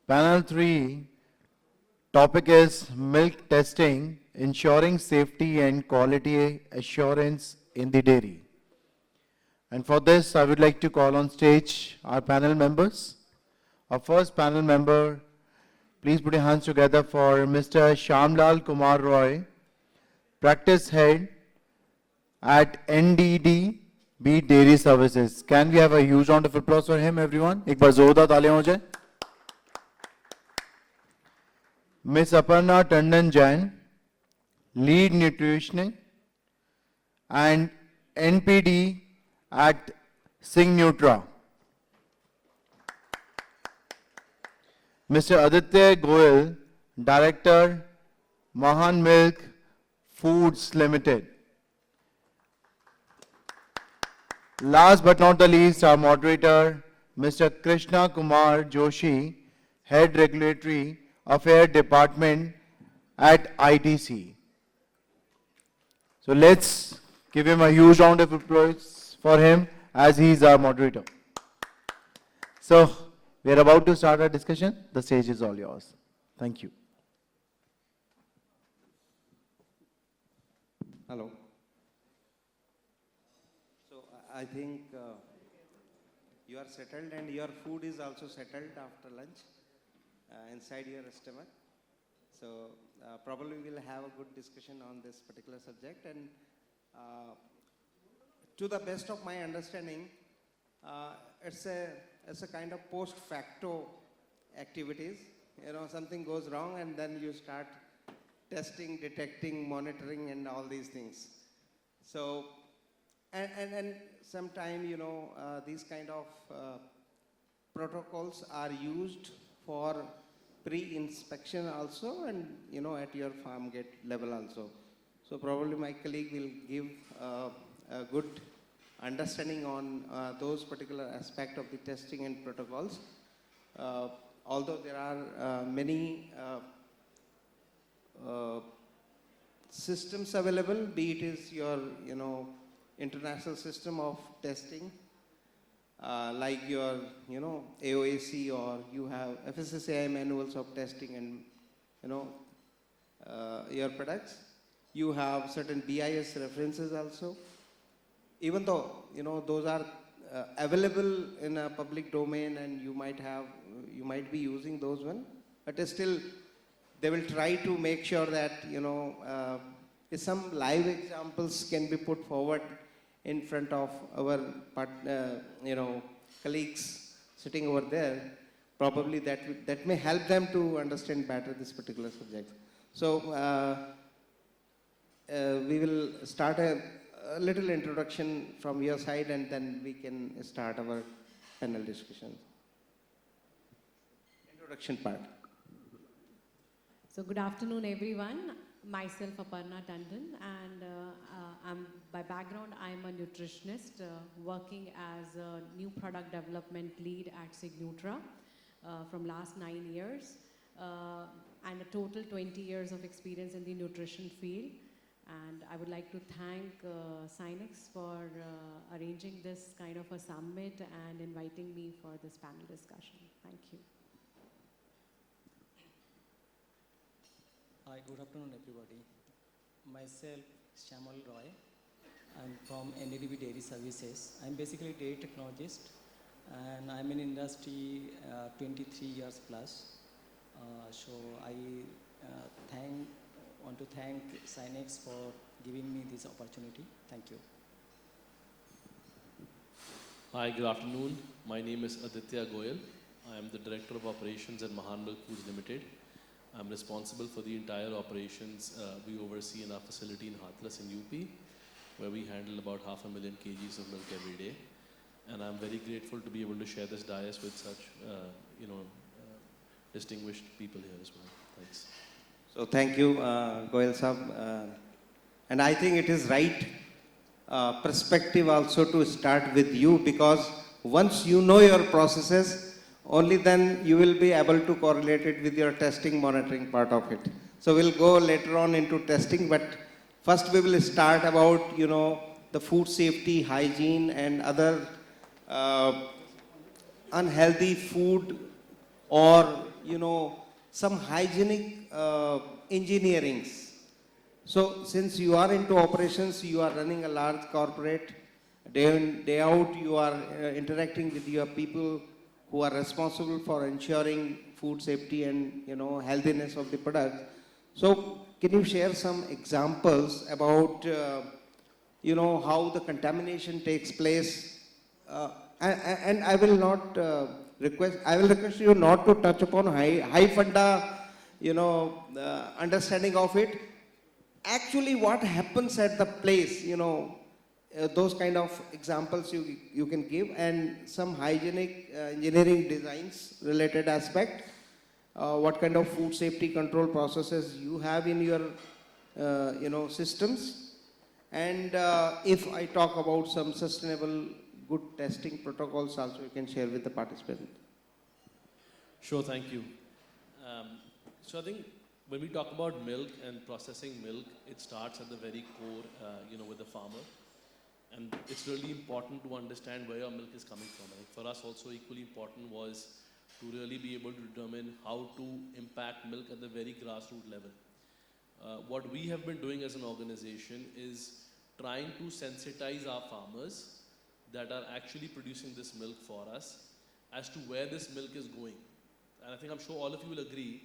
Panel 3, topic is milk testing, ensuring safety and quality assurance in the dairy. And for this, I would like to call on stage our panel members. Our first panel member, please put your hands together for Mr. Shyamal Kumar Roy, Practice Head at NDDB Dairy Services. Can we have a huge round of applause for him, everyone? एक बार जोरदार तालियां हो जाए. Miss Aparna Tandon Jain, Lead Nutritionist and NPD at Signutra. Mr. Aditya Goyal, Director, Mahaan Milk Foods Limited. Last but not the least, our moderator, Mr. Krishna Kumar Joshi, Head Regulatory Affairs Department at ITC. So let's give him a huge round of applause for him as he is our moderator. So we are about to start our discussion. The stage is all yours. Thank you. Hello. So I think you are settled and your food is also settled after lunch inside your stomach. So probably we'll have a good discussion on this particular subject. And to the best of my understanding, it's a kind of post facto activities. You know, something goes wrong and then you start testing, detecting, monitoring and all these things. So, and sometime, you know, these kind of protocols are used for pre-inspection also and, you know, at your farm gate level also. So probably my colleague will give a good understanding on those particular aspect of the testing and protocols. Although there are many systems available, be it is your, you know, international system of testing, like your, you know, AOAC, or you have FSSAI manuals of testing and, you know, your products. You have certain BIS references also. Even though, you know, those are available in a public domain and you might be using those one, but still they will try to make sure that, you know, some live examples can be put forward in front of our you know, colleagues sitting over there. Probably that may help them to understand better this particular subject. So we will start a little introduction from your side and then we can start our panel discussion. Introduction part. So good afternoon everyone. Myself Aparna Tandon, and by background I'm a nutritionist working as a new product development lead at Signutra from last 9 years and a total 20 years of experience in the nutrition field. And I would like to thank Sinex for arranging this kind of a summit and inviting me for this panel discussion. Thank you. Hi, good afternoon everybody. Myself, Shyamal Roy. I'm from NDDB Dairy Services. I'm basically a dairy technologist and I'm in industry 23 years plus. So I want to thank Sinex for giving me this opportunity. Thank you. Hi, good afternoon. My name is Aditya Goyal. I am the Director of Operations at Mahaan Milk Foods Limited. I'm responsible for the entire operations we oversee in our facility in Hathras in UP, where we handle about 500,000 kgs of milk every day. And I'm very grateful to be able to share this dais with such, you know, distinguished people here as well. Thanks. So thank you, Goyal Sahab. And I think it is right perspective also to start with you, because once you know your processes, only then you will be able to correlate it with your testing, monitoring part of it. So we'll go later on into testing, but first we will start about, you know, the food safety, hygiene and other unhealthy food or, some hygienic engineerings. So since you are into operations, you are running a large corporate, day in, day out, you are interacting with your people who are responsible for ensuring food safety and healthiness of the product. So can you share some examples about how the contamination takes place? And I will not I will request you not to touch upon high funda, understanding of it. Actually, what happens at the place, those kind of examples you can give, and some hygienic engineering designs related aspect. What kind of food safety control processes you have in your systems, and if I talk about some sustainable good testing protocols also, you can share with the participant. Sure, thank you. So I think when we talk about milk and processing milk, it starts at the very core, with the farmer. And it's really important to understand where your milk is coming from. And for us also equally important was to really be able to determine how to impact milk at the very grassroots level. What we have been doing as an organization is trying to sensitize our farmers that are actually producing this milk for us as to where this milk is going. And I think I'm sure all of you will agree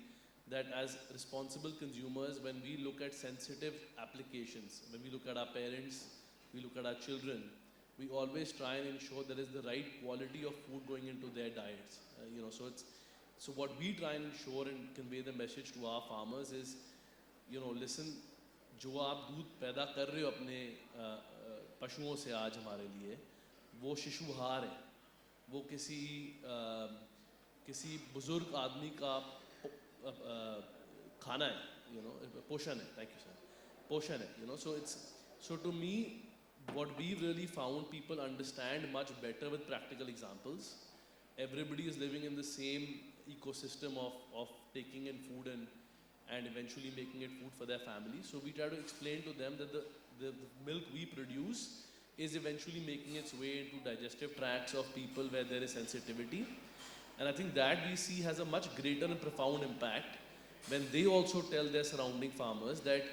that as responsible consumers, when we look at sensitive applications, when we look at our parents, we look at our children, we always try and ensure there is the right quality of food going into their diets. So what we try and ensure and convey the message to our farmers is, listen, जो आप दूध पैदा कर रहे हो अपने पशुओं से आज हमारे लिए, वो शिशुहार है, वो किसी बुजुर्ग आदमी का खाना है, पोषण है, thank you sir, पोषण है, so to me, what we really found, people understand much better with practical examples. Everybody is living in the same ecosystem of taking in food and eventually making it food for their family. So we try to explain to them that the milk we produce is eventually making its way into digestive tracts of people where there is sensitivity. And I think that we see has a much greater and profound impact when they also tell their surrounding farmers that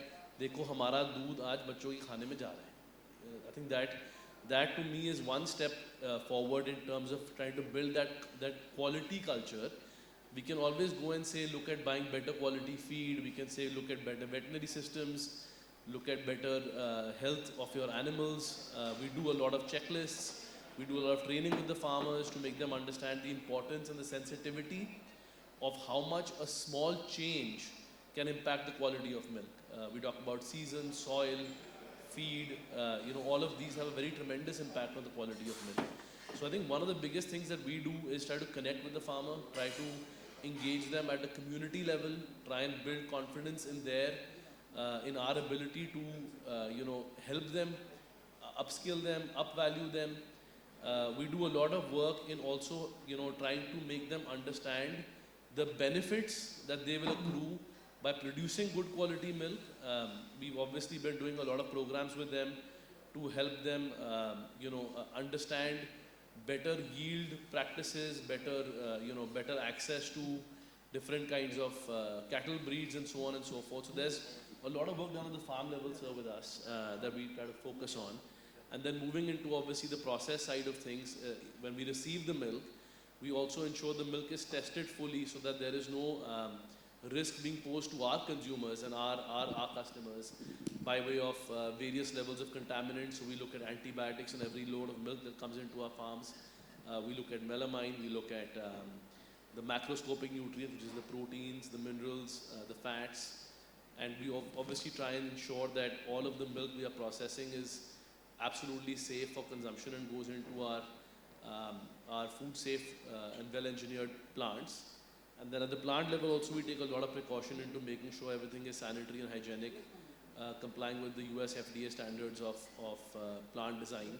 देखो हमारा दूध आज बच्चों के खाने में जा रहा है. I think that to me is one step forward in terms of trying to build that quality culture. We can always go and say, look at buying better quality feed. We can say, look at better veterinary systems, look at better health of your animals. We do a lot of checklists. We do a lot of training with the farmers to make them understand the importance and the sensitivity of how much a small change can impact the quality of milk. We talk about season, soil, feed, all of these have a very tremendous impact on the quality of milk. So I think one of the biggest things that we do is try to connect with the farmer, try to engage them at a community level, try and build confidence in our ability to, help them, upskill them, upvalue them. We do a lot of work in also, trying to make them understand the benefits that they will accrue by producing good quality milk. We've obviously been doing a lot of programs with them to help them, understand better yield practices, better access to different kinds of cattle breeds and so on and so forth. So there's a lot of work done at the farm level, sir, with us that we try to focus on. And then moving into obviously the process side of things, when we receive the milk, we also ensure the milk is tested fully so that there is no risk being posed to our consumers and our customers by way of various levels of contaminants. So we look at antibiotics in every load of milk that comes into our farms. We look at melamine, we look at the macroscopic nutrients, which is the proteins, the minerals, the fats. And we obviously try and ensure that all of the milk we are processing is absolutely safe for consumption and goes into our food safe and well-engineered plants. And then at the plant level also we take a lot of precaution into making sure everything is sanitary and hygienic, complying with the US FDA standards of plant design.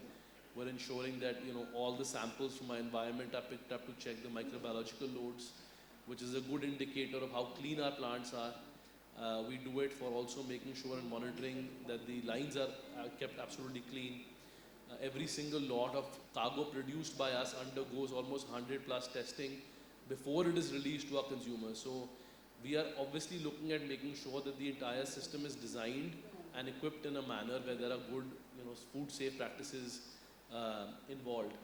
We're ensuring that all the samples from our environment are picked up to check the microbiological loads, which is a good indicator of how clean our plants are. We do it for also making sure and monitoring that the lines are kept absolutely clean. Every single lot of cargo produced by us undergoes almost 100+ testing before it is released to our consumers. So we are obviously looking at making sure that the entire system is designed and equipped in a manner where there are good, food safe practices involved.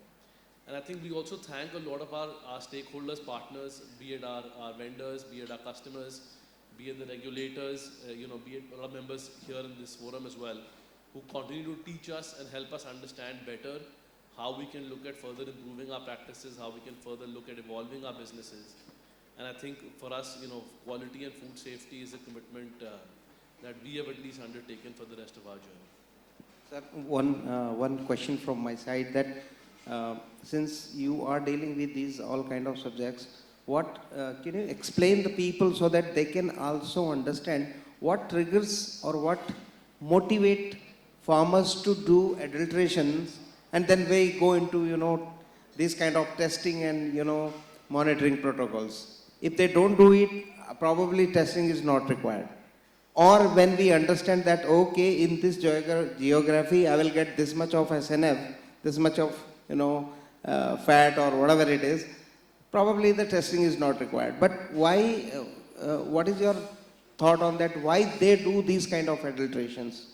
And I think we also thank a lot of our stakeholders, partners, be it our vendors, be it our customers, be it the regulators, be it a lot of members here in this forum as well, who continue to teach us and help us understand better how we can look at further improving our practices, how we can further look at evolving our businesses. And I think for us, quality and food safety is a commitment that we have at least undertaken for the rest of our journey. Sir, one question from my side, that since you are dealing with these all kind of subjects, what can you explain the people so that they can also understand what triggers or what motivate farmers to do adulterations, and then we go into this kind of testing and monitoring protocols. If they don't do it, probably testing is not required. Or when we understand that, okay, in this geography, I will get this much of SNF, this much of, fat or whatever it is, probably the testing is not required. But why, what is your thought on that? Why they do these kind of adulterations?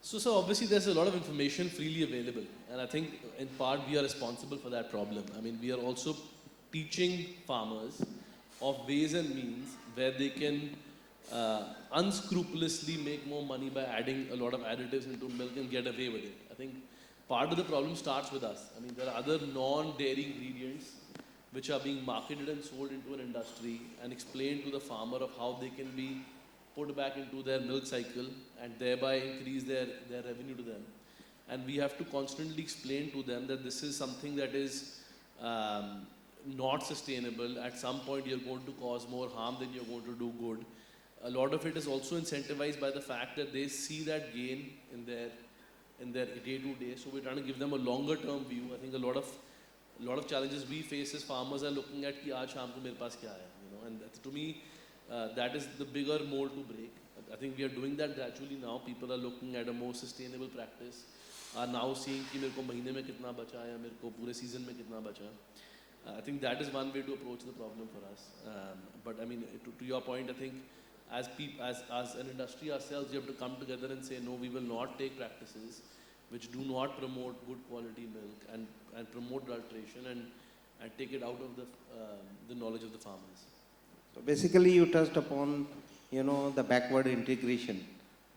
So obviously there's a lot of information freely available. And I think in part we are responsible for that problem. I mean, we are also teaching farmers of ways and means where they can unscrupulously make more money by adding a lot of additives into milk and get away with it. I think part of the problem starts with us. I mean, there are other non-dairy ingredients which are being marketed and sold into an industry and explained to the farmer of how they can be put back into their milk cycle and thereby increase their revenue to them. And we have to constantly explain to them that this is something that is not sustainable. At some point you're going to cause more harm than you're going to do good. A lot of it is also incentivized by the fact that they see that gain in their day-to-day. So we're trying to give them a longer-term view. I think a lot of challenges we face as farmers are looking at ki aaj shaam ko mere paas kya hai, and to me that is the bigger mold to break. I think we are doing that gradually now. People are looking at a more sustainable practice, are now seeing कि मेरे को महीने में कितना बचा या मेरे को पूरे season में कितना बचा. I think that is one way to approach the problem for us. But I mean, to your point, I think as an industry ourselves, we have to come together and say, no, we will not take practices which do not promote good quality milk and promote adulteration and take it out of the knowledge of the farmers. So basically you touched upon, the backward integration,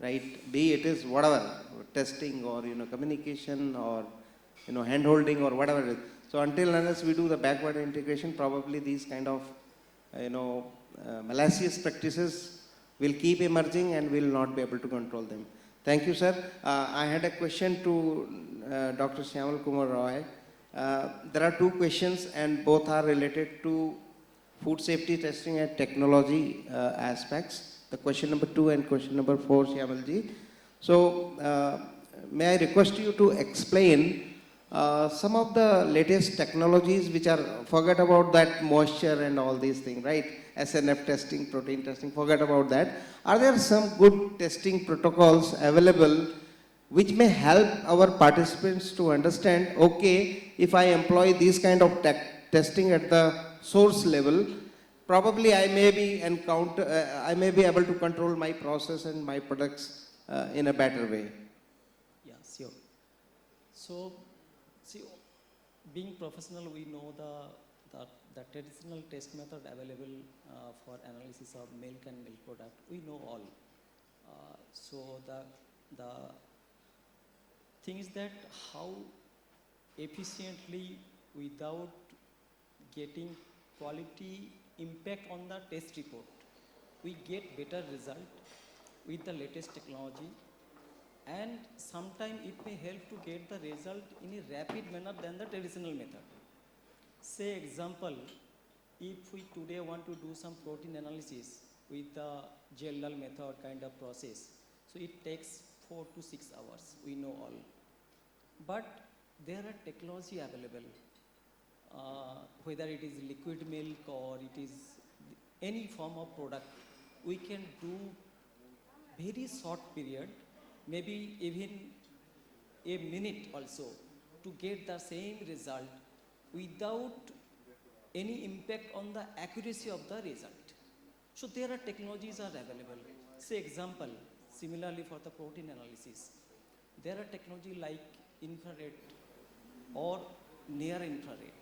right? Be it is whatever, testing or, communication or, hand-holding or whatever it is. So until unless we do the backward integration, probably these kind of, malicious practices will keep emerging and we will not be able to control them. Thank you, sir. I had a question to Dr. Shyamal Kumar Roy. There are two questions and both are related to food safety testing and technology aspects. The question number 2 and question number 4, Shyamalji. So, may I request you to explain some of the latest technologies which are, forget about that moisture and all these things, right? SNF testing, protein testing, forget about that. Are there some good testing protocols available which may help our participants to understand, okay, if I employ these kind of testing at the source level, probably I may be able to control my process and my products in a better way. Yeah, sure. So, see, being professional, we know the traditional test method available for analysis of milk and milk product. We know all. So the thing is that how efficiently, without getting quality impact on the test report, we get better result with the latest technology, and sometimes it may help to get the result in a rapid manner than the traditional method. Say example, if we today want to do some protein analysis with the gel method kind of process, so it takes 4 to 6 hours, we know all. But there are technology available, whether it is liquid milk or it is any form of product, we can do very short period, maybe even a minute also, to get the same result without any impact on the accuracy of the result. So there are technologies are available. Say example, similarly for the protein analysis, there are technology like infrared or near infrared.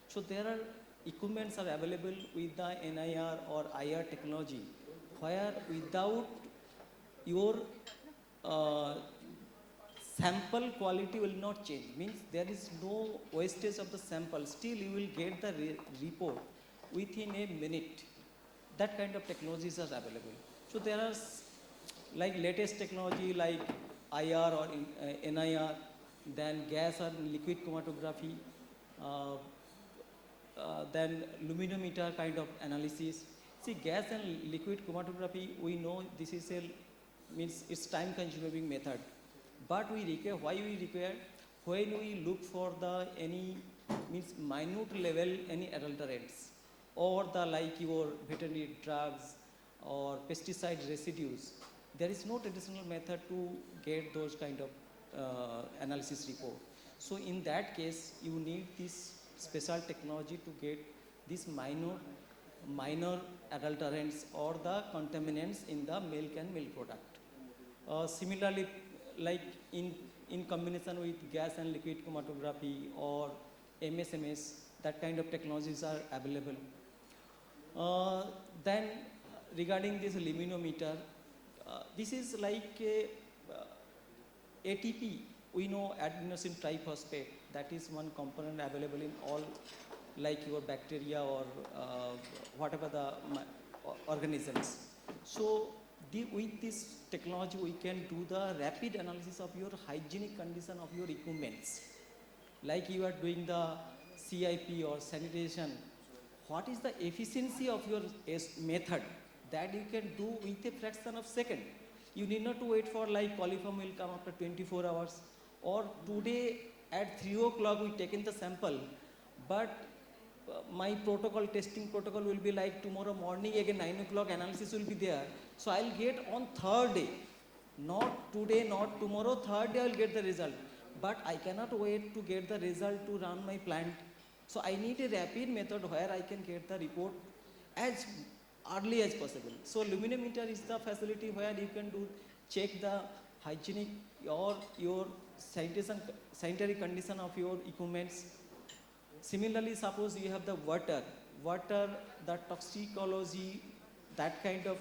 So there are equipments are available with the NIR or IR technology, where without your sample quality will not change. Means there is no wastage of the sample. Still you will get the report within a minute. That kind of technologies are available. So there are like latest technology like IR or NIR, then gas or liquid chromatography, then luminometer kind of analysis. See, gas and liquid chromatography, we know this is a means it's time consuming method, but we require, why we require, when we look for the any means minute level any adulterants or the like your veterinary drugs or pesticide residues, there is no traditional method to get those kind of analysis report. So in that case you need this special technology to get these minor adulterants or the contaminants in the milk and milk product. Similarly, like in combination with gas and liquid chromatography or MSMS, that kind of technologies are available. Then regarding this luminometer, this is like a, ATP, we know adenosine triphosphate, that is one component available in all like your bacteria or whatever the organisms. So with this technology we can do the rapid analysis of your hygienic condition of your equipments. Like you are doing the CIP or sanitation, what is the efficiency of your method that you can do with a fraction of second. You need not to wait for like coliform will come after 24 hours or today at 3 o'clock we taken the sample, but my protocol, testing protocol will be like tomorrow morning again 9 o'clock analysis will be there. So I'll get on third day, not today, not tomorrow, third day I'll get the result. But I cannot wait to get the result to run my plant. So I need a rapid method where I can get the report as early as possible. So luminometer is the facility where you can do check the hygienic or your sanitary condition of your equipments. Similarly, suppose you have the water, the toxicology, that kind of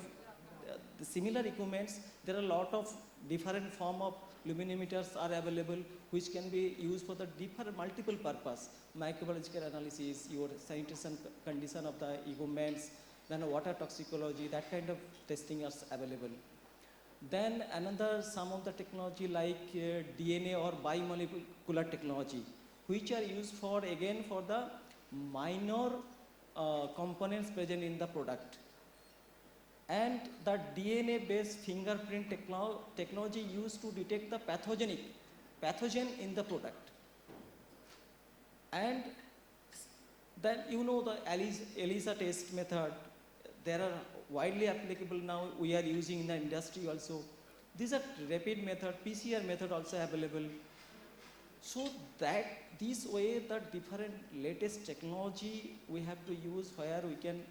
the similar equipments, there are a lot of different form of luminometers are available which can be used for the different multiple purpose, microbiological analysis, your sanitation condition of the equipments, then water toxicology, that kind of testing is available. Then another some of the technology like DNA or biomolecular technology, which are used for again for the minor components present in the product. And the DNA based fingerprint technology used to detect the pathogen in the product. And then you know the ELISA test method, there are widely applicable now, we are using in the industry also. These are rapid method, PCR method also available. So that this way the different latest technology we have to use where we can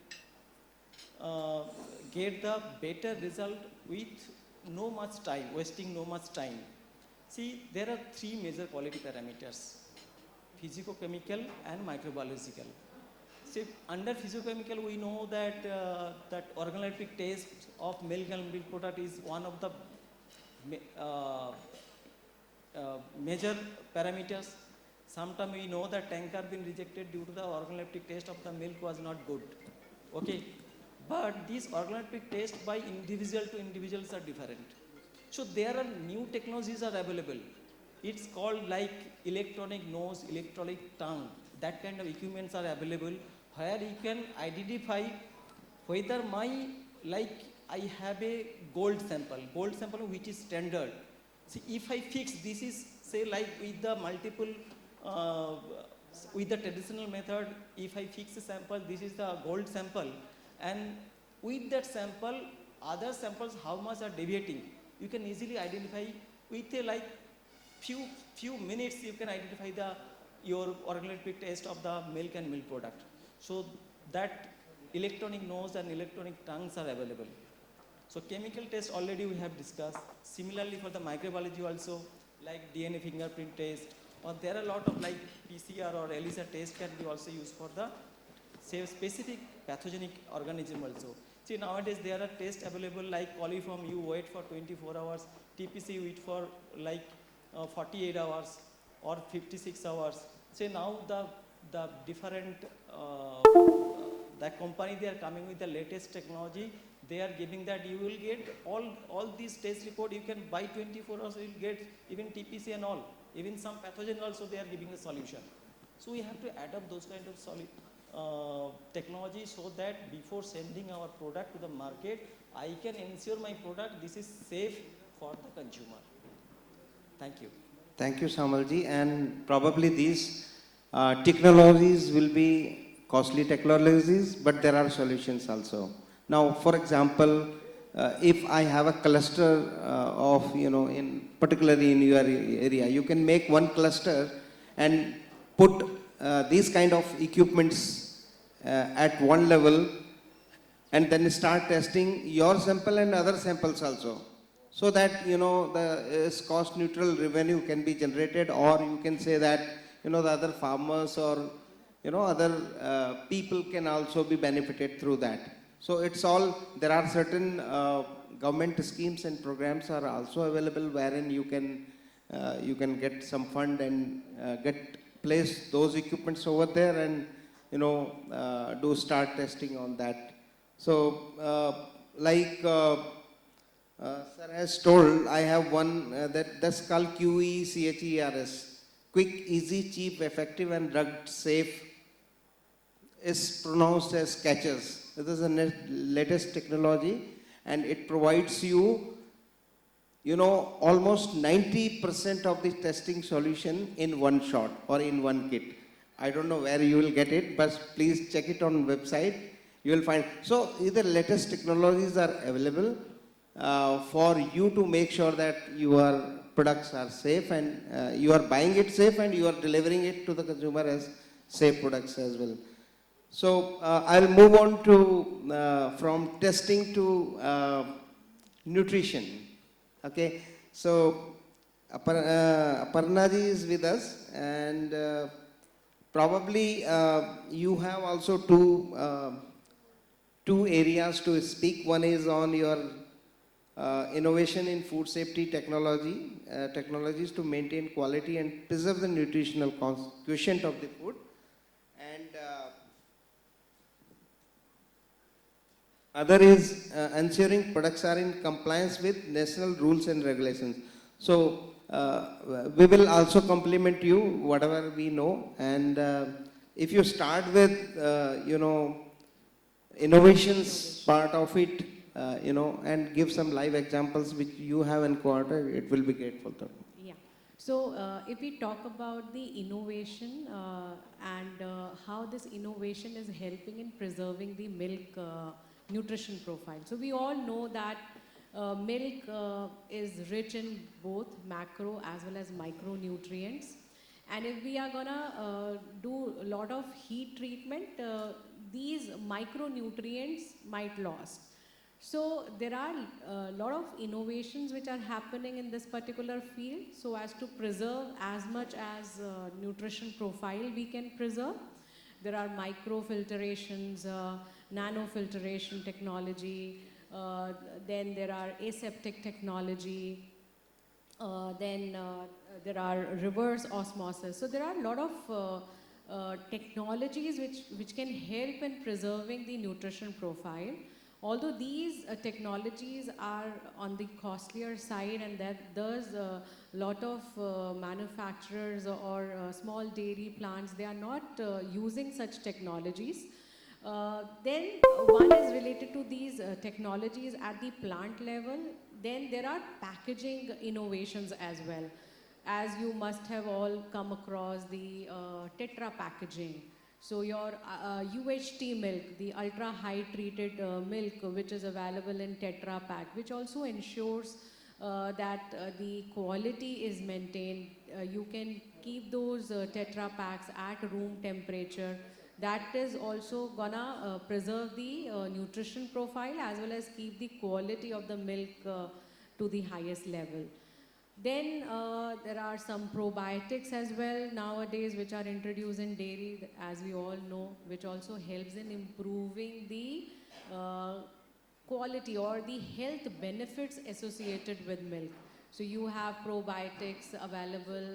get the better result with no much time, wasting no much time. See, there are three major quality parameters, physicochemical and microbiological. See, under physicochemical we know that that organoleptic test of milk and milk product is one of the major parameters. Sometimes we know that tanker been rejected due to the organoleptic test of the milk was not good. Okay, but these organoleptic tests by individual to individuals are different. So there are new technologies are available. It's called like electronic nose, electronic tongue. That kind of equipments are available where you can identify whether my, like I have a gold sample which is standard. See, if I fix this is say like with the multiple, with the traditional method, if I fix a sample, this is the gold sample, and with that sample, other samples how much are deviating, you can easily identify with a like few minutes you can identify the your organoleptic test of the milk and milk product. So that electronic nose and electronic tongues are available. So chemical test already we have discussed. Similarly for the microbiology also, like DNA fingerprint test, or there are a lot of like PCR or ELISA test can be also used for the say specific pathogenic organism also. See, nowadays there are tests available like coliform, you wait for 24 hours, TPC you wait for like 48 hours or 56 hours. See, now the different the company they are coming with the latest technology, they are giving that you will get all these test report, you can buy 24 hours, you will get even TPC and all, even some pathogen also they are giving a solution. So we have to adopt those kind of technology so that before sending our product to the market, I can ensure my product this is safe for the consumer. Thank you. Thank you, Shyamalji. And probably these technologies will be costly technologies, but there are solutions also. Now, for example, if I have a cluster of, particularly in your area, you can make one cluster and put these kind of equipments at one level and then start testing your sample and other samples also. So that, the cost neutral revenue can be generated, or you can say that, the other farmers or, other people can also be benefited through that. So it's all, there are certain government schemes and programs are also available wherein you can get some fund and place those equipments over there and, do start testing on that. So, sir has told, I have one that's called QECHERS, quick, easy, cheap, effective and drug safe, is pronounced as catches. This is the latest technology and it provides you, almost 90% of the testing solution in one shot or in one kit. I don't know where you will get it, but please check it on website. You will find. So either latest technologies are available for you to make sure that your products are safe and you are buying it safe and you are delivering it to the consumer as safe products as well. So I'll move on to from testing to nutrition. Okay, so Aparna ji is with us, and probably you have also two areas to speak. One is on your innovation in food safety technologies to maintain quality and preserve the nutritional quotient of the food. And other is ensuring products are in compliance with national rules and regulations. So we will also complement you whatever we know, and if you start with innovations part of it, and give some live examples which you have encountered, it will be grateful to me. Yeah. So if we talk about the innovation and how this innovation is helping in preserving the milk nutrition profile. So we all know that milk is rich in both macro as well as micronutrients. And if we are gonna do a lot of heat treatment, these micronutrients might lost. So there are a lot of innovations which are happening in this particular field so as to preserve as much as nutrition profile we can preserve. There are microfiltrations, nanofiltration technology, then there are aseptic technology, then there are reverse osmosis. So there are a lot of technologies which can help in preserving the nutrition profile. Although these technologies are on the costlier side, and that there's a lot of manufacturers or small dairy plants, they are not using such technologies. Then one is related to these technologies at the plant level. Then there are packaging innovations as well. As you must have all come across the Tetra packaging. So your UHT milk, the ultra high treated milk which is available in Tetra pack, which also ensures that the quality is maintained. You can keep those Tetra packs at room temperature. that is also gonna preserve the nutrition profile as well as keep the quality of the milk to the highest level. Then there are some probiotics as well nowadays which are introduced in dairy, as we all know, which also helps in improving the quality or the health benefits associated with milk. So you have probiotics available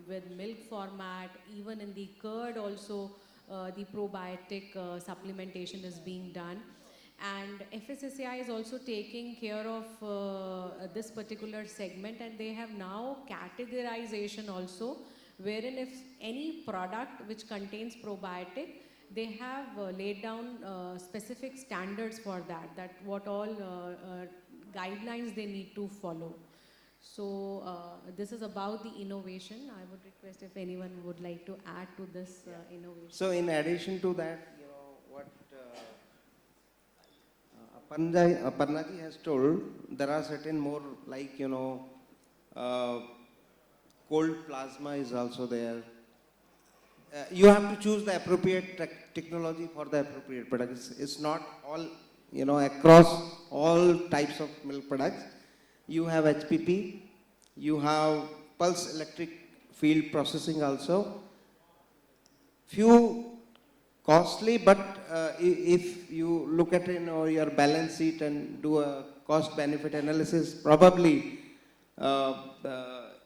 with milk format, even in the curd also the probiotic supplementation is being done. And FSSAI is also taking care of this particular segment, and they have now categorization also, wherein if any product which contains probiotic, they have laid down specific standards for that, what all guidelines they need to follow. So this is about the innovation. I would request if anyone would like to add to this innovation. So in addition to that, you know, what Aparna ji has told, there are certain more like, you know, cold plasma is also there. You have to choose the appropriate technology for the appropriate products. It's not all, you know, across all types of milk products. You have HPP, you have pulse electric field processing also. Few costly, but if you look at, you know, your balance sheet and do a cost benefit analysis, probably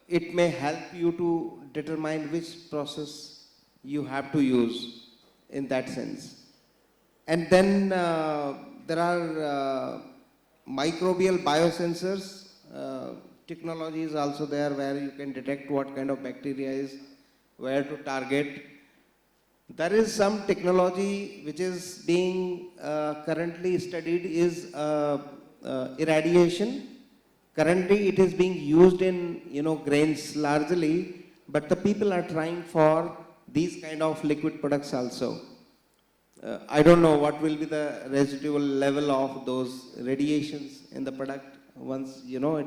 it may help you to determine which process you have to use in that sense. And then there are microbial biosensors technology is also there, where you can detect what kind of bacteria is, where to target. There is some technology which is being currently studied is irradiation. Currently it is being used in, you know, grains largely, but the people are trying for these kind of liquid products also. I don't know what will be the residual level of those radiations in the product once, you know,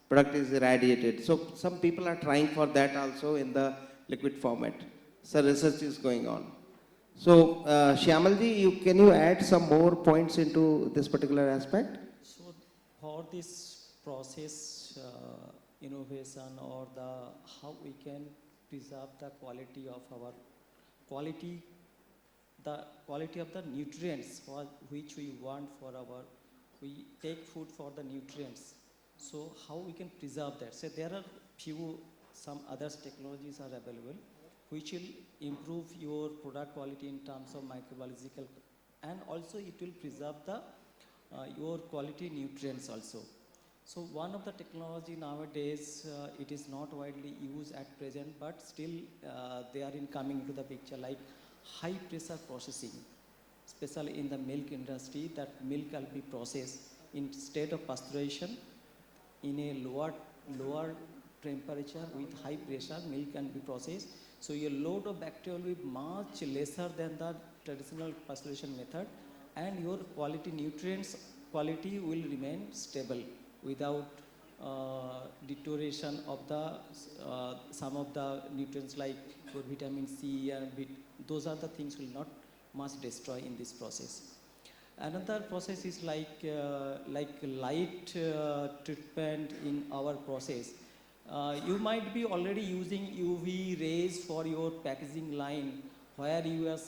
product is irradiated. So some people are trying for that also in the liquid format. So research is going on. So Shyamal ji, can you add some more points into this particular aspect? So for this process innovation, or how we can preserve the quality of our the quality of the nutrients for which we want for we take food for the nutrients. So how we can preserve that? So there are some other technologies are available which will improve your product quality in terms of microbiological, and also it will preserve your quality nutrients also. So one of the technology nowadays, it is not widely used at present, but still they are coming into the picture, like high pressure processing, especially in the milk industry, that milk will be processed in state of pasteurization in a lower temperature with high pressure. Milk can be processed, so your load of bacteria will be much lesser than the traditional pasteurization method, and your quality nutrients quality will remain stable without deterioration of some of the nutrients like vitamin C and those are the things will not much destroy in this process. Another process is like light treatment in our process. You might be already using UV rays for your packaging line, where you are,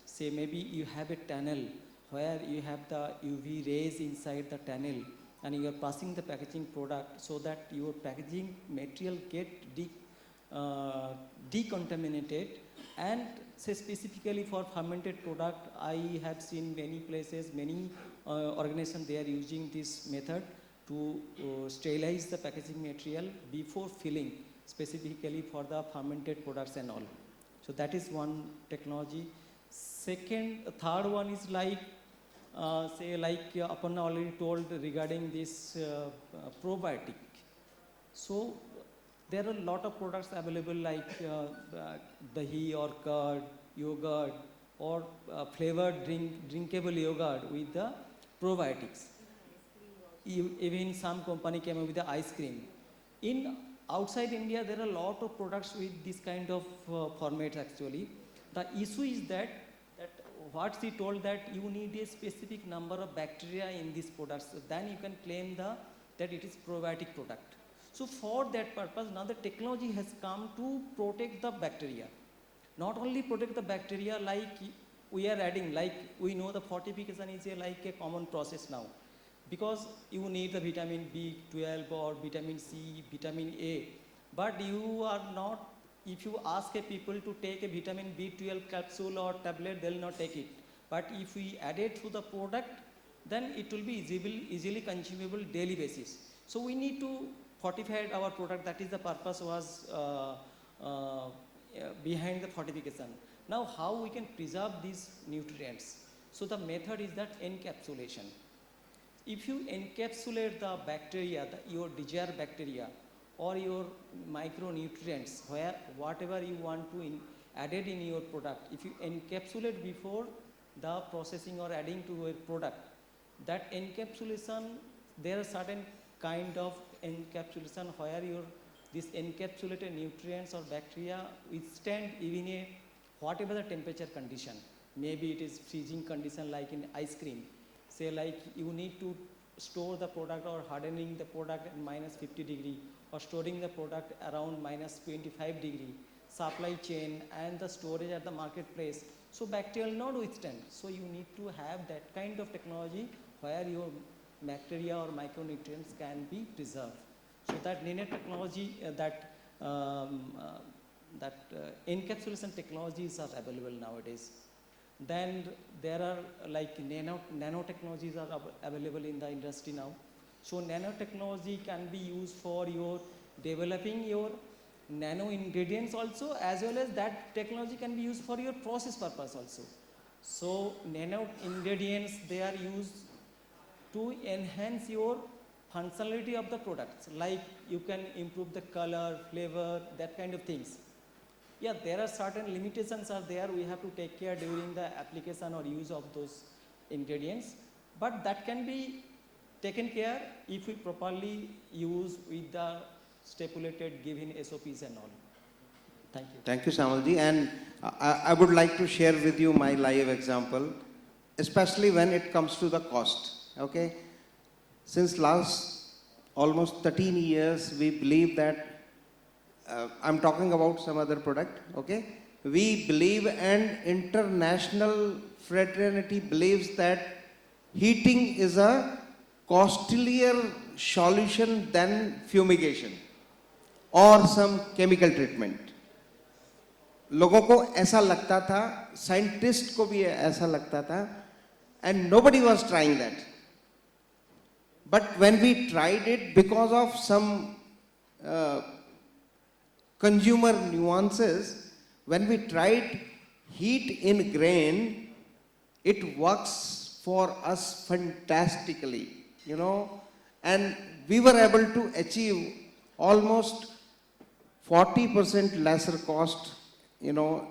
say maybe you have a tunnel where you have the UV rays inside the tunnel, and you are passing the packaging product so that your packaging material get decontaminated. And say specifically for fermented product, I have seen many places, many organizations, they are using this method to sterilize the packaging material before filling, specifically for the fermented products and all. So that is one technology. Third one is like, say like Aparna already told regarding this probiotic. So there are a lot of products available like dahi or curd, yogurt, or flavored drinkable yogurt with the probiotics. Even some company came up with the ice cream. Outside India, there are a lot of products with this kind of formats actually. The issue is that what she told that you need a specific number of bacteria in this product, so then you can claim that it is probiotic product. So for that purpose, now the technology has come to protect the bacteria. Not only protect the bacteria, like we are adding, like we know the fortification is like a common process now, because you need the vitamin B12 or vitamin C, vitamin A, but you are not, if you ask a people to take a vitamin B12 capsule or tablet, they will not take it. But if we add it to the product, then it will be easily consumable daily basis. So we need to fortify our product. That is the purpose was behind the fortification. Now how we can preserve these nutrients? So the method is that encapsulation. If you encapsulate the bacteria, your desired bacteria or your micronutrients, whatever you want to added in your product, if you encapsulate before the processing or adding to your product, that encapsulation, there are certain kind of encapsulation where this encapsulated nutrients or bacteria withstand even a whatever the temperature condition. Maybe it is freezing condition like in ice cream. Say like you need to store the product or hardening the product at -50 degree or storing the product around -25 degree, supply chain and the storage at the marketplace. So bacteria will not withstand. So you need to have that kind of technology where your bacteria or micronutrients can be preserved. So that nanotechnology, encapsulation technologies are available nowadays. Then there are like nanotechnologies are available in the industry now. So nanotechnology can be used for your developing your nano ingredients also, as well as that technology can be used for your process purpose also. So nano ingredients, they are used to enhance your functionality of the products, like you can improve the color, flavor, that kind of things. Yeah, there are certain limitations are there, we have to take care during the application or use of those ingredients, but that can be taken care if we properly use with the stipulated given SOPs and all. Thank you. Thank you, Shyamalji. And I would like to share with you my live example, especially when it comes to the cost. Okay, since last almost 13 years, we believe that I'm talking about some other product. Okay, we believe, and international fraternity believes, that heating is a costlier solution than fumigation or some chemical treatment. लोगों को ऐसा लगता था, scientist को भी ऐसा लगता था, and nobody was trying that. But when we tried it, because of some consumer nuances, when we tried heat in grain, it works for us fantastically, you know, and we were able to achieve almost 40% lesser cost, you know,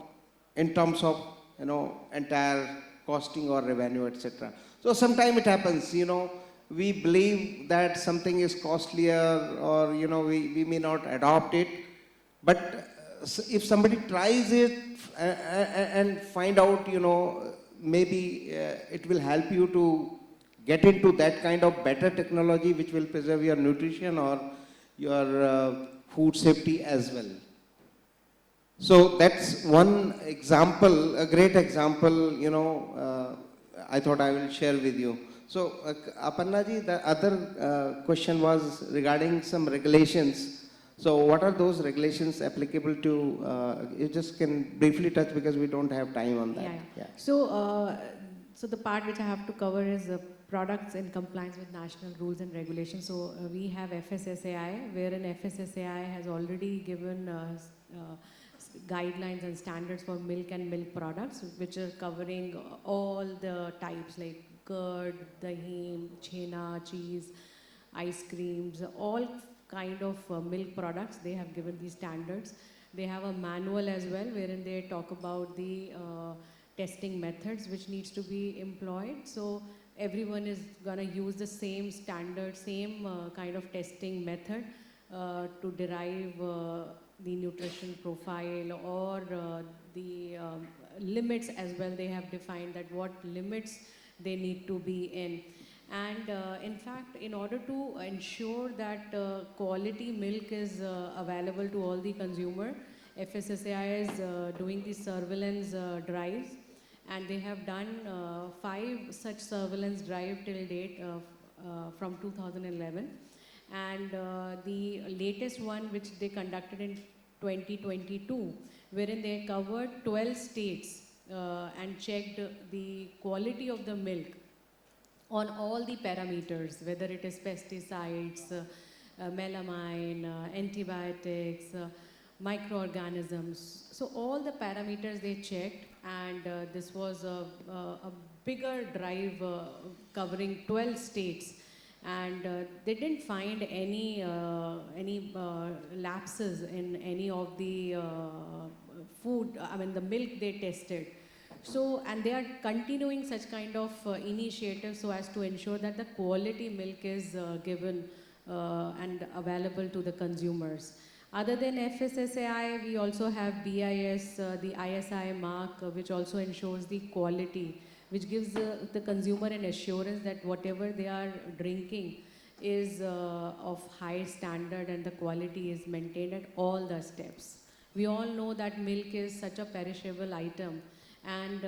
in terms of, you know, entire costing or revenue, etc. So sometimes it happens, you know, we believe that something is costlier, or, you know, we may not adopt it. But if somebody tries it and find out, you know, maybe it will help you to get into that kind of better technology which will preserve your nutrition or your food safety as well. So that's one example, a great example, you know, I thought I will share with you. So, Aparna ji, the other question was regarding some regulations. So, what are those regulations applicable to? You just can briefly touch, because we don't have time on that. Yeah. So, so the part which I have to cover is products in compliance with national rules and regulations. So, we have FSSAI, wherein FSSAI has already given guidelines and standards for milk and milk products, which are covering all the types like curd, dahi, chhena, cheese, ice creams, all kind of milk products. They have given these standards. They have a manual as well, wherein they talk about the testing methods which needs to be employed. So everyone is gonna use the same standard, same kind of testing method to derive the nutrition profile or the limits as well. They have defined that what limits they need to be in. And in fact, in order to ensure that quality milk is available to all the consumer, FSSAI is doing the surveillance drives, and they have done 5 such surveillance drive till date from 2011. And the latest one which they conducted in 2022, wherein they covered 12 states and checked the quality of the milk on all the parameters, whether it is pesticides, melamine, antibiotics, microorganisms. So all the parameters they checked, and this was a bigger drive covering 12 states. And they didn't find any lapses in any of the the milk they tested. So, and they are continuing such kind of initiatives so as to ensure that the quality milk is given and available to the consumers. Other than FSSAI, we also have BIS, the ISI mark, which also ensures the quality, which gives the consumer an assurance that whatever they are drinking is of high standard and the quality is maintained at all the steps. We all know that milk is such a perishable item, and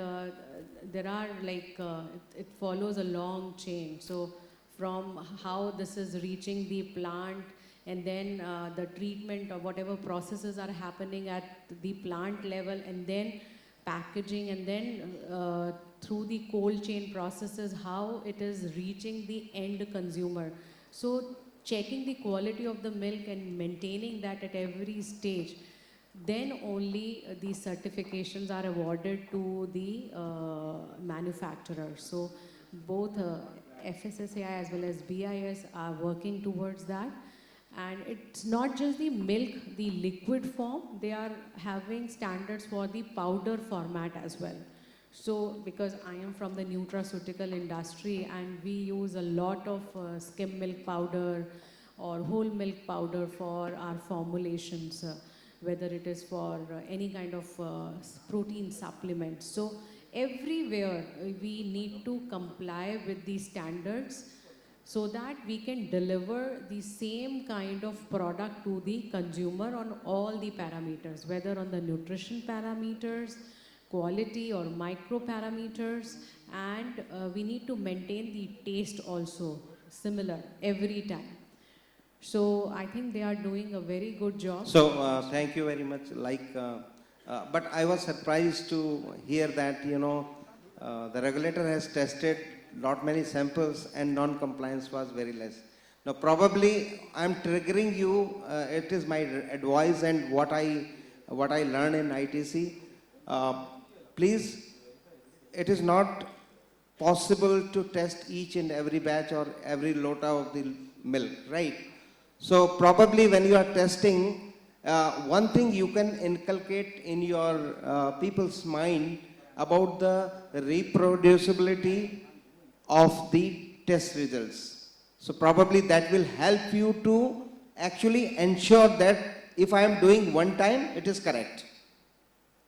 there are it follows a long chain. So from how this is reaching the plant, and then the treatment or whatever processes are happening at the plant level, and then packaging, and then through the cold chain processes, how it is reaching the end consumer. So checking the quality of the milk and maintaining that at every stage, then only the certifications are awarded to the manufacturer. So both FSSAI as well as BIS are working towards that. And it's not just the milk, the liquid form, they are having standards for the powder format as well. So because I am from the nutraceutical industry, and we use a lot of skim milk powder or whole milk powder for our formulations, whether it is for any kind of protein supplement. So everywhere we need to comply with these standards, so that we can deliver the same kind of product to the consumer on all the parameters, whether on the nutrition parameters, quality or micro parameters, and we need to maintain the taste also similar every time. So I think they are doing a very good job. So thank you very much. But I was surprised to hear that, the regulator has tested not many samples and non-compliance was very less. Now probably I'm triggering you, it is my advice and what I learned in ITC. Please, it is not possible to test each and every batch or every lota of the milk, right? So probably when you are testing, one thing you can inculcate in your people's mind about the reproducibility of the test results. So probably that will help you to actually ensure that if I am doing one time, it is correct.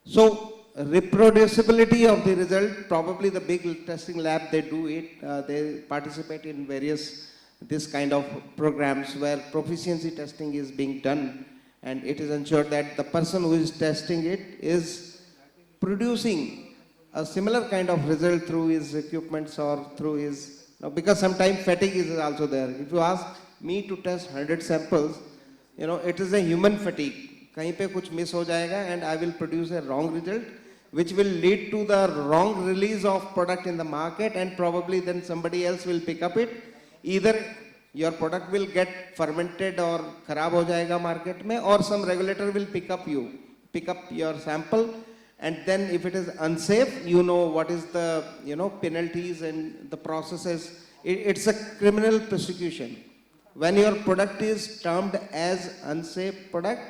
So reproducibility of the result, probably the big testing lab, they do it, they participate in various this kind of programs where proficiency testing is being done, and it is ensured that the person who is testing it is producing a similar kind of result through his equipments or through his, because sometimes fatigue is also there. If you ask me to test 100 samples, it is a human fatigue. Kahin pe kuch miss ho jayega and I will produce a wrong result, which will lead to the wrong release of product in the market, and probably then somebody else will pick up it. Either your product will get fermented or kharab ho jayega market mein, or some regulator will pick up your sample. And then if it is unsafe, what is the, penalties and the processes. It's a criminal prosecution. When your product is termed as unsafe product,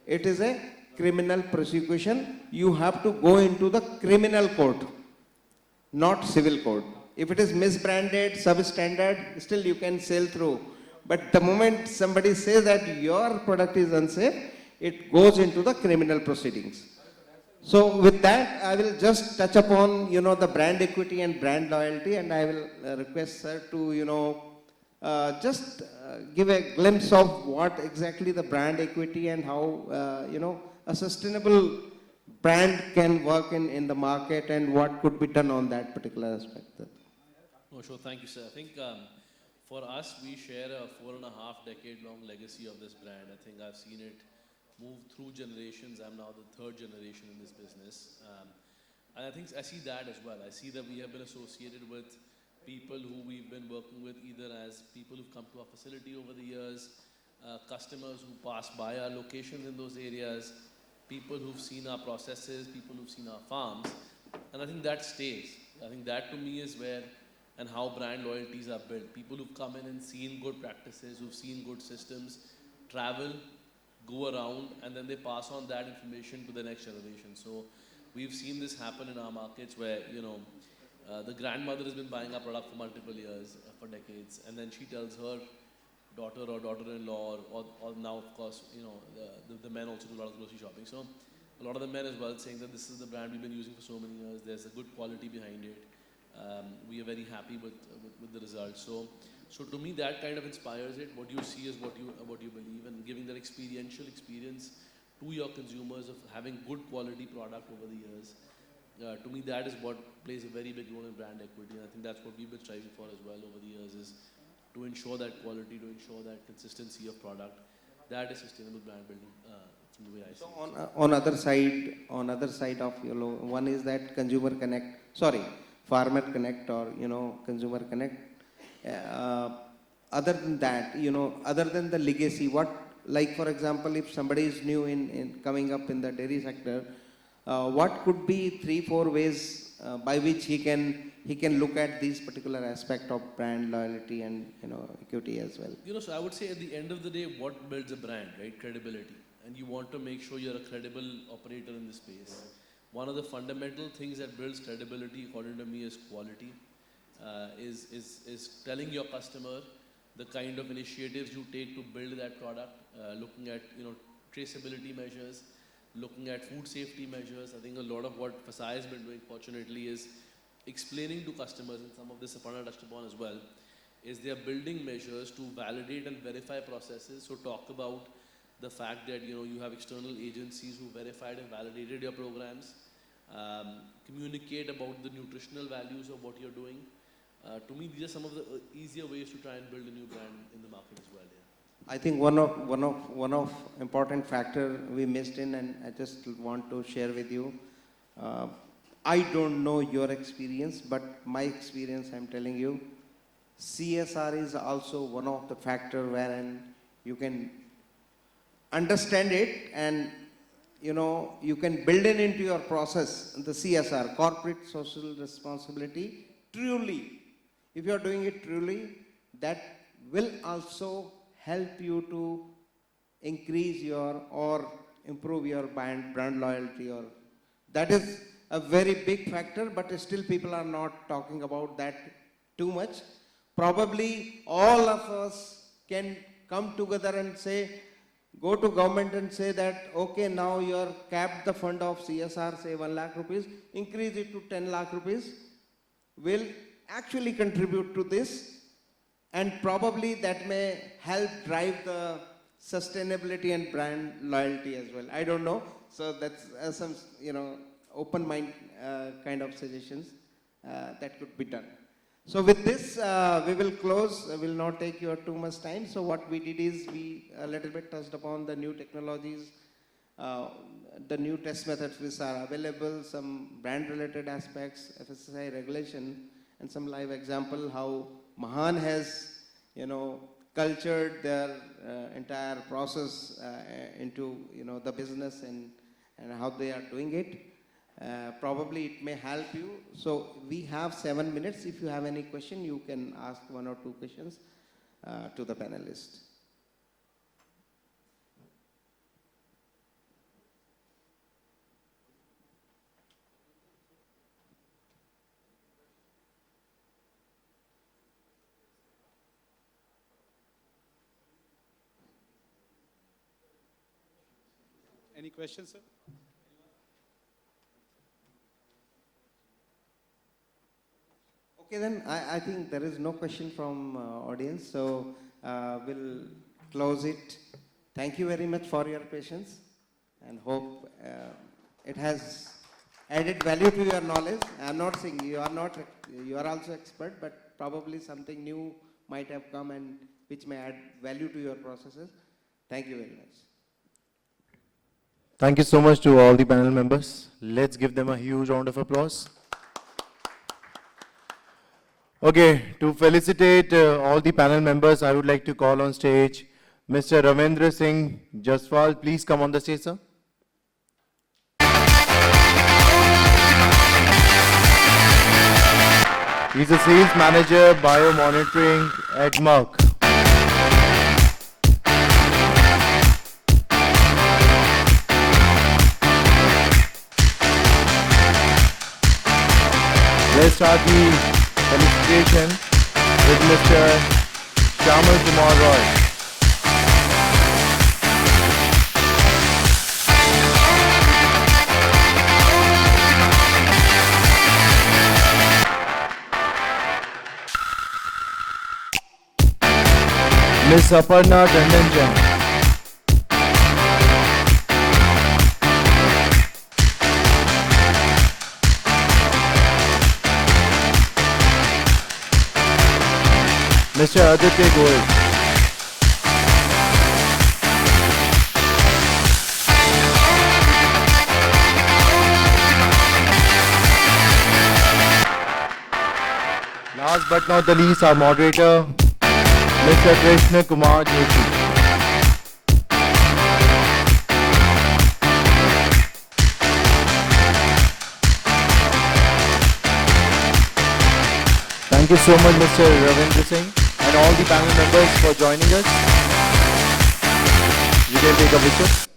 it is a criminal prosecution. You have to go into the criminal court, not civil court. If it is misbranded, substandard, still you can sail through. But the moment somebody says that your product is unsafe, it goes into the criminal proceedings. So with that, I will just touch upon, the brand equity and brand loyalty, and I will request sir to, just give a glimpse of what exactly the brand equity and how, a sustainable brand can work in the market and what could be done on that particular aspect. No, sure. Thank you, sir. I think for us, we share a 4.5-decade-long legacy of this brand. I think I've seen it move through generations. I'm now the third generation in this business. And I think I see that as well. I see that we have been associated with people who we've been working with either as people who've come to our facility over the years, customers who pass by our locations in those areas, people who've seen our processes, people who've seen our farms. And I think that stays. I think that to me is where and how brand loyalties are built. People who've come in and seen good practices, who've seen good systems, travel, go around, and then they pass on that information to the next generation. So we've seen this happen in our markets where, the grandmother has been buying our product for multiple years, for decades, and then she tells her daughter or daughter-in-law, or now, of course, the men also do a lot of grocery shopping. So a lot of the men as well saying that this is the brand we've been using for so many years, there's a good quality behind it. We are very happy with the results. So to me, that kind of inspires it. What you see is what you believe, and giving that experiential experience to your consumers of having good quality product over the years. To me, that is what plays a very big role in brand equity, and I think that's what we've been striving for as well over the years, is to ensure that quality, to ensure that consistency of product. That is sustainable brand building from the way I see it. So on other side of one is that consumer connect. Farmer connect or consumer connect. Other than that, other than the legacy, what, like for example, if somebody is new in coming up in the dairy sector, what could be 3-4 ways by which he can look at these particular aspect of brand loyalty and equity as well? So I would say at the end of the day, what builds a brand, right? Credibility. And you want to make sure you're a credible operator in this space. One of the fundamental things that builds credibility, according to me, is quality. Is telling your customer the kind of initiatives you take to build that product, looking at traceability measures, looking at food safety measures. I think a lot of what FSI has been doing, fortunately, is explaining to customers, and some of this Aparna touched upon as well, is they are building measures to validate and verify processes. So talk about the fact that you have external agencies who verified and validated your programs, communicate about the nutritional values of what you're doing. To me, these are some of the easier ways to try and build a new brand in the market as well. Yeah. I think one of important factor we missed in, and I just want to share with you. I don't know your experience, but my experience, I'm telling you, CSR is also one of the factor wherein you can understand it, and you can build it into your process, the CSR, corporate social responsibility, truly. If you are doing it truly, that will also help you to increase or improve your brand loyalty, or that is a very big factor, but still people are not talking about that too much. Probably all of us can come together and say, go to government and say that, okay, now you are capped the fund of CSR, say 1 lakh rupees, increase it to 10 lakh rupees, will actually contribute to this, and probably that may help drive the sustainability and brand loyalty as well. I don't know. So that's some, open mind kind of suggestions that could be done. So with this, we will close. We will not take your too much time. So what we did is we a little bit touched upon the new technologies, the new test methods which are available, some brand related aspects, FSSAI regulation, and some live example how Mahaan has, cultured their entire process into, the business and how they are doing it. Probably it may help you. So we have 7 minutes. If you have any question, you can ask 1 or 2 questions to the panelists. Any questions, sir? Okay, then I think there is no question from audience, so we'll close it. Thank you very much for your patience, and hope it has added value to your knowledge. I'm not saying you are also expert, but probably something new might have come and which may add value to your processes. Thank you very much. Thank you so much to all the panel members. Let's give them a huge round of applause. Okay, to felicitate all the panel members, I would like to call on stage Mr. Ravindra Singh Jaswal. Please come on the stage, sir. He's a sales manager, biomonitoring at Merck. Let's start the felicitation with Mr. Shyamal Roy. Miss Aparna Tandon. Mr. Aditya Goyal. Last but not the least, our moderator, Mr. Krishna Joshi. Thank you so much, Mr. Ravindra Singh, and all the panel members for joining us. You can take a picture.